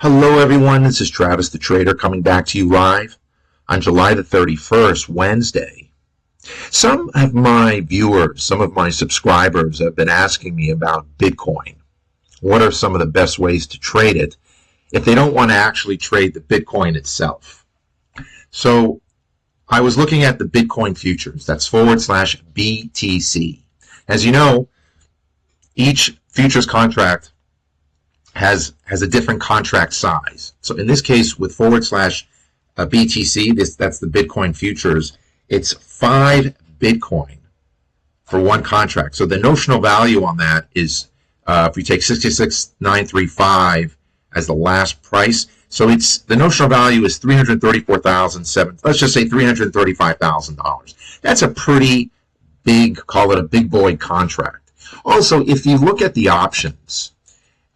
Hello everyone, this is Travis the Trader coming back to you live on July the 31st, Wednesday. Some of my viewers, some of my subscribers have been asking me about Bitcoin. What are some of the best ways to trade it if they don't want to actually trade the Bitcoin itself? So I was looking at the Bitcoin futures, that's /BTC. As you know, each futures contract has a different contract size. So in this case, with /BTC, that's the Bitcoin futures, it's 5 Bitcoin for one contract. So the notional value on that is, if we take 66,935 as the last price, so it's the notional value is $334,700. Let's just say $335,000. That's a pretty big, call it a big boy contract. Also, if you look at the options,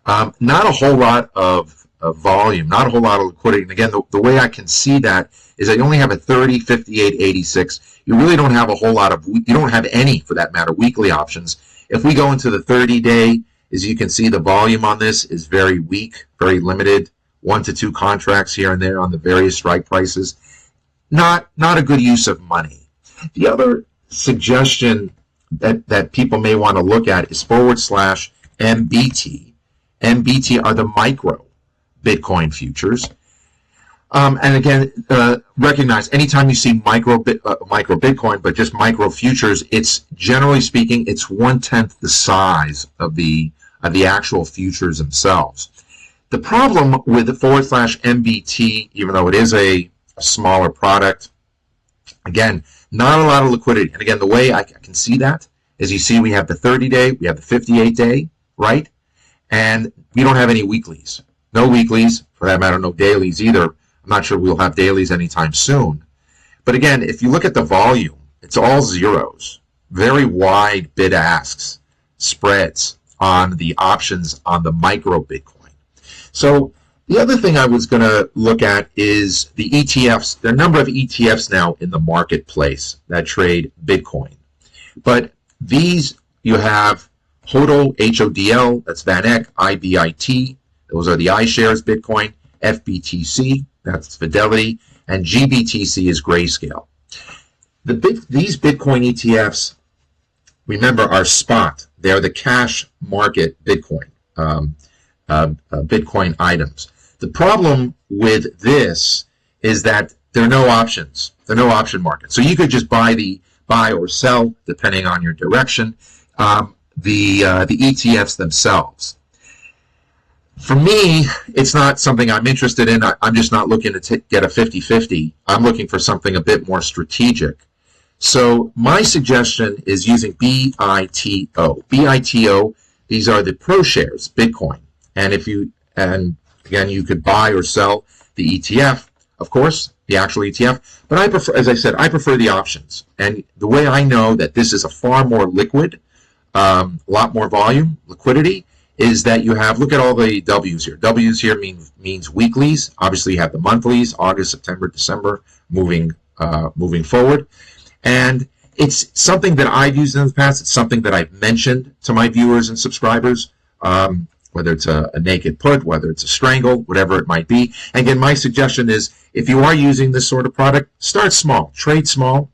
not a whole lot of volume, not a whole lot of liquidity. And again, the way I can see that is that you only have a 30, 58, 86. You really don't have a whole lot of, you don't have any, for that matter, weekly options. If we go into the 30-day, as you can see, the volume on this is very weak, very limited. 1 to 2 contracts here and there on the various strike prices. Not a good use of money. The other suggestion that people may want to look at is /MBT. MBT are the micro Bitcoin futures. And again, recognize anytime you see micro Bitcoin, but just micro futures, it's generally speaking, it's 1/10 the size of the actual futures themselves. The problem with the /MBT, even though it is a smaller product, again, not a lot of liquidity. And again, the way I can see that is you see we have the 30-day, we have the 58-day, right? And we don't have any weeklies. No weeklies, for that matter, no dailies either. I'm not sure we'll have dailies anytime soon. But again, if you look at the volume, it's all zeros. Very wide bid-asks spreads on the options on the micro Bitcoin. So the other thing I was going to look at is the ETFs. There are a number of ETFs now in the marketplace that trade Bitcoin. But these, you have HODL, HODL, that's VanEck, IBIT, those are the iShares Bitcoin, FBTC, that's Fidelity, and GBTC is Grayscale. These Bitcoin ETFs, remember, are spot. They're the cash market Bitcoin, Bitcoin items. The problem with this is that there are no options. There are no option markets. So you could just buy or sell, depending on your direction, the ETFs themselves. For me, it's not something I'm interested in. I'm just not looking to get a 50-50. I'm looking for something a bit more strategic. So my suggestion is using BITO. BITO, these are the ProShares Bitcoin. And again, you could buy or sell the ETF, of course, the actual ETF. But I prefer, as I said, I prefer the options. And the way I know that this is a far more liquid, a lot more volume, liquidity, is that you have, look at all the W's here. W's here means weeklies. Obviously, you have the monthlies, August, September, December, moving forward. And it's something that I've used in the past. It's something that I've mentioned to my viewers and subscribers, whether it's a naked put, whether it's a strangle, whatever it might be. And again, my suggestion is, if you are using this sort of product, start small, trade small,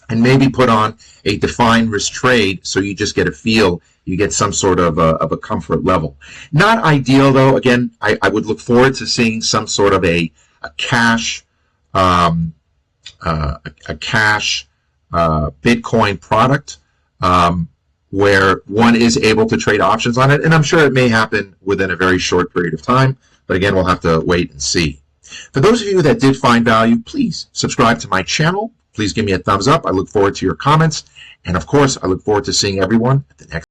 and maybe put on a defined risk trade so you just get a feel, you get some sort of a comfort level. Not ideal, though. Again, I would look forward to seeing some sort of a cash Bitcoin product where one is able to trade options on it. And I'm sure it may happen within a very short period of time. But again, we'll have to wait and see. For those of you that did find value, please subscribe to my channel. Please give me a thumbs up. I look forward to your comments. And of course, I look forward to seeing everyone at the next